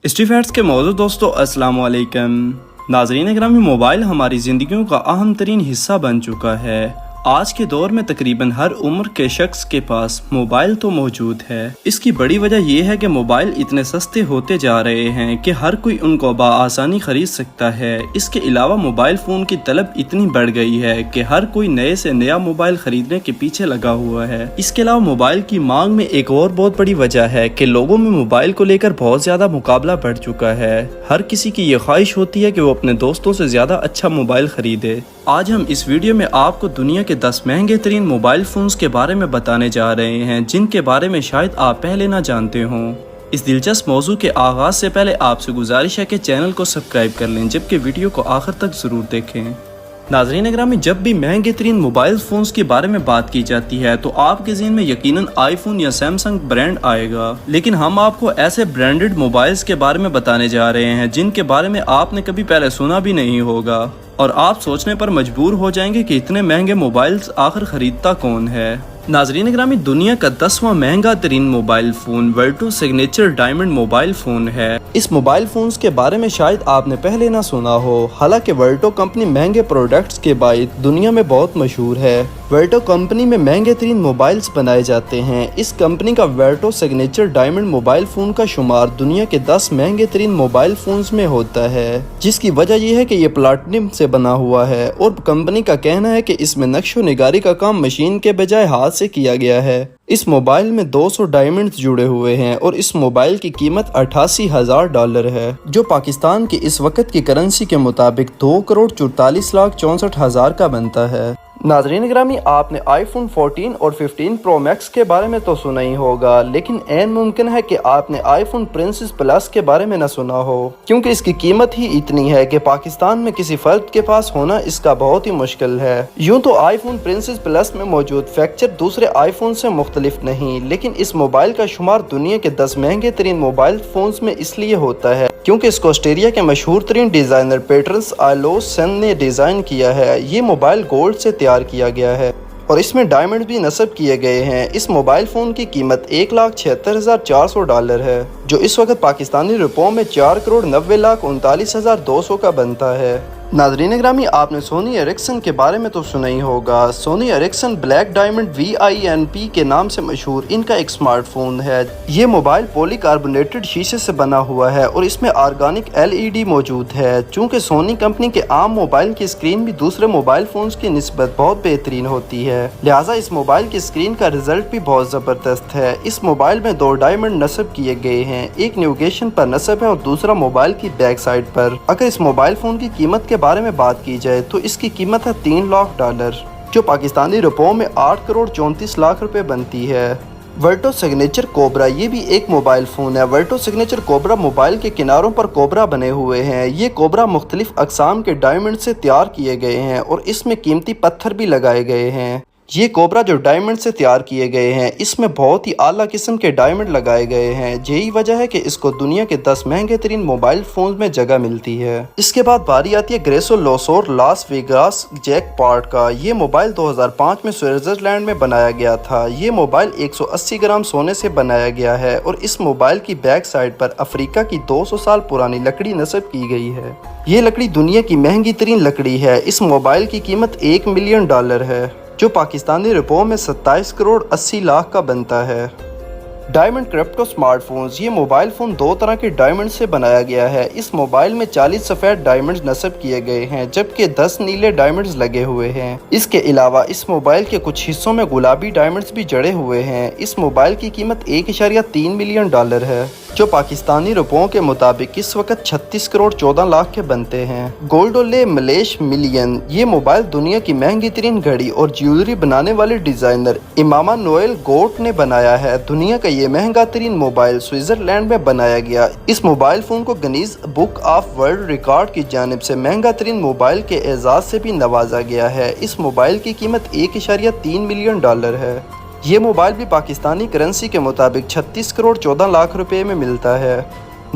Street facts के मौजूद दोस्तों अस्सलाम वालेकुम। नाज़रीन ग्रामी, मोबाइल हमारी ज़िंदगियों का अहम तरीन हिस्सा बन चुका है। आज के दौर में तकरीबन हर उम्र के शख्स के पास मोबाइल तो मौजूद है। इसकी बड़ी वजह यह है कि मोबाइल इतने सस्ते होते जा रहे हैं कि हर कोई उनको बआसानी खरीद सकता है। इसके अलावा मोबाइल फ़ोन की तलब इतनी बढ़ गई है कि हर कोई नए से नया मोबाइल खरीदने के पीछे लगा हुआ है। इसके अलावा मोबाइल की मांग में एक और बहुत बड़ी वजह है कि लोगों में मोबाइल को लेकर बहुत ज़्यादा मुकाबला बढ़ चुका है। हर किसी की ये ख्वाहिश होती है कि वो अपने दोस्तों से ज़्यादा अच्छा मोबाइल खरीदे। आज हम इस वीडियो में आपको दुनिया के 10 महंगे तरीन मोबाइल फ़ोन्स के बारे में बताने जा रहे हैं, जिनके बारे में शायद आप पहले ना जानते हों। इस दिलचस्प मौजू के आगाज़ से पहले आपसे गुजारिश है कि चैनल को सब्सक्राइब कर लें, जबकि वीडियो को आखिर तक ज़रूर देखें। नाज़रीन ग्रामी, जब भी महंगे तरीन मोबाइल फ़ोन्स के बारे में बात की जाती है तो आपके ज़हन में यकीनन आईफोन या सैमसंग ब्रांड आएगा, लेकिन हम आपको ऐसे ब्रांडेड मोबाइल्स के बारे में बताने जा रहे हैं जिनके बारे में आपने कभी पहले सुना भी नहीं होगा, और आप सोचने पर मजबूर हो जाएंगे कि इतने महंगे मोबाइल्स आखिर खरीदता कौन है। नाज़रीन ग्रामी, दुनिया का 10वां महंगा तरीन mobile phone Vertu signature diamond mobile phone है। इस मोबाइल फ़ोन्स के बारे में शायद आपने पहले ना सुना हो। हालांकि वर्टो कंपनी महंगे प्रोडक्ट्स के बाइट दुनिया में बहुत मशहूर है। वर्टो कंपनी में महंगे तरीन मोबाइल्स बनाए जाते हैं। इस कंपनी का verto signature diamond mobile phone का शुमार दुनिया के 10 महंगे तरीन मोबाइल फ़ोन्स में होता है, जिसकी वजह यह है कि ये प्लाटिनम से बना हुआ है और कंपनी का कहना है कि इसमें नक्शो निगारी का काम मशीन के बजाय हाथ से किया गया है। इस मोबाइल में 200 डायमंड्स जुड़े हुए हैं और इस मोबाइल की कीमत $88,000 है, जो पाकिस्तान की इस वक्त की करेंसी के मुताबिक 2,44,64,60,000 का बनता है। नाज़रीन ग्रामी, आपने आईफोन 14 और 15 प्रो मैक्स के बारे में तो सुना ही होगा, लेकिन ऐन मुमकिन है कि आपने आईफोन प्रिंसेस प्लस के बारे में न सुना हो, क्योंकि इसकी कीमत ही इतनी है कि पाकिस्तान में किसी फर्द के पास होना इसका बहुत ही मुश्किल है। यूँ तो आईफोन प्रिंसेस प्लस में मौजूद फीचर दूसरे आईफोन से मुख्तलिफ नहीं, लेकिन इस मोबाइल का शुमार दुनिया के 10 महंगे तरीन मोबाइल फोन्स में इसलिए होता है क्योंकि इसको ऑस्ट्रेलिया के मशहूर तरीन डिज़ाइनर पेटर्स आलोस सेन ने डिज़ाइन किया है। ये मोबाइल गोल्ड से तैयार किया गया है और इसमें डायमंड भी नस्ब किए गए हैं। इस मोबाइल फ़ोन की कीमत $1,76,400 है, जो इस वक्त पाकिस्तानी रुपयों में 4,90,39,200 का बनता है। नाज़रीन ग्रामी, आपने सोनी एरिक्सन के बारे में तो सुना ही होगा। Sony Ericsson Black Diamond VINP के नाम से मशहूर इनका एक स्मार्टफोन है। ये मोबाइल पॉलीकार्बोनेटेड शीशे से बना हुआ है और इसमें ऑर्गेनिक LED मौजूद है। चूँकि सोनी कंपनी के आम मोबाइल की स्क्रीन भी दूसरे मोबाइल फोन्स की निस्बत बहुत बेहतरीन होती है, लिहाजा इस मोबाइल की स्क्रीन का रिजल्ट भी बहुत ज़बरदस्त है। इस मोबाइल में 2 डायमंड नस्ब किए गए हैं, एक नेविगेशन पर नस्ब है और दूसरा मोबाइल की बैक साइड पर। अगर इस मोबाइल फ़ोन की कीमत के बारे में बात की जाए तो इसकी कीमत है $3 लाख, जो पाकिस्तानी रुपयों में 8,34,00,000 रुपए बनती है। वर्टो सिग्नेचर कोबरा ये भी एक मोबाइल फ़ोन है। वर्टो सिग्नेचर कोबरा मोबाइल के किनारों पर कोबरा बने हुए हैं। ये कोबरा मुख्तलिफ अक़साम के डायमंड से तैयार किए गए हैं और इसमें कीमती पत्थर भी लगाए गए हैं। ये कोबरा जो डायमंड से तैयार किए गए हैं, इसमें बहुत ही आला किस्म के डायमंड लगाए गए हैं। यही वजह है कि इसको दुनिया के 10 महंगे तरीन मोबाइल फोन में जगह मिलती है। इसके बाद बारी आती है ग्रेसो लोसोर लास वेगास जैकपॉट का। ये मोबाइल 2005 में स्विट्जरलैंड में बनाया गया था। ये मोबाइल 180 ग्राम सोने से बनाया गया है और इस मोबाइल की बैक साइड पर अफ्रीका की 200 साल पुरानी लकड़ी नस्ब की गई है। ये लकड़ी दुनिया की महंगी तरीन लकड़ी है। इस मोबाइल की कीमत $1 मिलियन है, जो पाकिस्तानी रुपयों में 27,80,00,000 का बनता है। डायमंड क्रिप्टो स्मार्टफोन्स, ये मोबाइल फ़ोन 2 तरह के डायमंड से बनाया गया है। इस मोबाइल में 40 सफ़ेद डायमंड्स नस्ब किए गए हैं, जबकि 10 नीले डायमंड्स लगे हुए हैं। इसके अलावा इस मोबाइल के कुछ हिस्सों में गुलाबी डायमंड्स भी जड़े हुए हैं। इस मोबाइल की कीमत $1.3 मिलियन है, जो पाकिस्तानी रुपयों के मुताबिक इस वक्त 36,14,00,000 के बनते हैं। गोल्डोले मलेश मिलियन, ये मोबाइल दुनिया की महंगी तरीन घड़ी और ज्वेलरी बनाने वाले डिज़ाइनर इमामा नोएल गोट ने बनाया है। दुनिया का ये महंगा तरीन मोबाइल स्विट्जरलैंड में बनाया गया। इस मोबाइल फ़ोन को Guinness book of world record की जानिब से महंगा तरीन मोबाइल के एजाज़ से भी नवाजा गया है। इस मोबाइल की कीमत $1.3 मिलियन है। ये मोबाइल भी पाकिस्तानी करेंसी के मुताबिक 36,14,00,000 रुपए में मिलता है।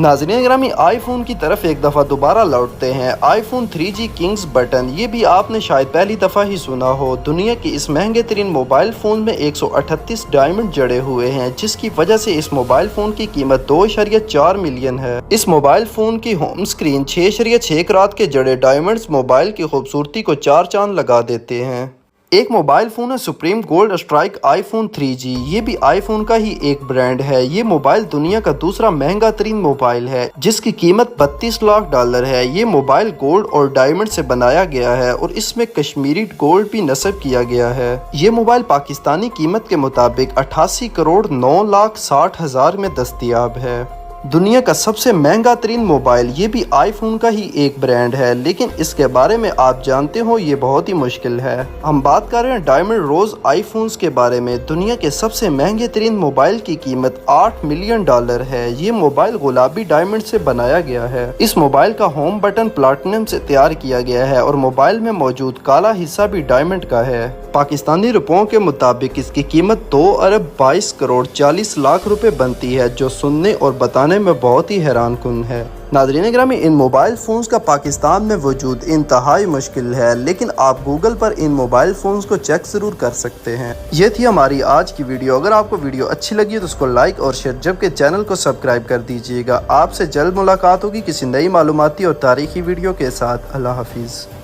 नाज़रीन ग्रामी, आईफोन की तरफ एक दफ़ा दोबारा लौटते हैं। आईफोन 3G किंग्स बटन, ये भी आपने शायद पहली दफ़ा ही सुना हो। दुनिया के इस महंगे तरीन मोबाइल फ़ोन में 138 डायमंड जड़े हुए हैं, जिसकी वजह से इस मोबाइल फ़ोन की कीमत 2.4 मिलियन है। इस मोबाइल फ़ोन की होम स्क्रीन 6.6 करात के जड़े डायमंड्स मोबाइल की खूबसूरती को 4 चांद लगा देते हैं। एक मोबाइल फ़ोन है supreme gold strike iPhone 3G। ये भी आईफोन का ही एक ब्रांड है। ये मोबाइल दुनिया का दूसरा महंगा तरीन मोबाइल है, जिसकी कीमत 32 लाख डॉलर है। ये मोबाइल गोल्ड और डायमंड से बनाया गया है और इसमें कश्मीरी गोल्ड भी नस्ब किया गया है। ये मोबाइल पाकिस्तानी कीमत के मुताबिक 88 करोड़ 9 लाख 60 हजार में दस्तयाब है। दुनिया का सबसे महंगा तरीन मोबाइल ये भी आईफोन का ही एक ब्रांड है, लेकिन इसके बारे में आप जानते हो ये बहुत ही मुश्किल है। हम बात कर रहे हैं डायमंड रोज आईफोन्स के बारे में। दुनिया के सबसे महंगे तरीन मोबाइल की कीमत 8 मिलियन डॉलर है। ये मोबाइल गुलाबी डायमंड से बनाया गया है। इस मोबाइल का होम बटन प्लैटिनम से तैयार किया गया है और मोबाइल में मौजूद काला हिस्सा भी डायमंड का है। पाकिस्तानी रुपयों के मुताबिक इसकी कीमत 2 अरब 22 करोड़ 40 लाख रुपए बनती है, जो सुनने और बताने में बहुत ही हैरान कुन है। नाज़रीन ग्रामी, इन मोबाइल फ़ोन्स का पाकिस्तान में वजूद इंतहाई मुश्किल है, लेकिन आप गूगल पर इन मोबाइल फ़ोन्स को चेक ज़रूर कर सकते हैं। ये थी हमारी आज की वीडियो। अगर आपको वीडियो अच्छी लगी तो उसको लाइक और शेयर, जबकि चैनल को सब्सक्राइब कर दीजिएगा। आपसे जल्द मुलाकात होगी किसी नई मालूमाती और तारीखी वीडियो के साथ। अल्लाह हाफिज़।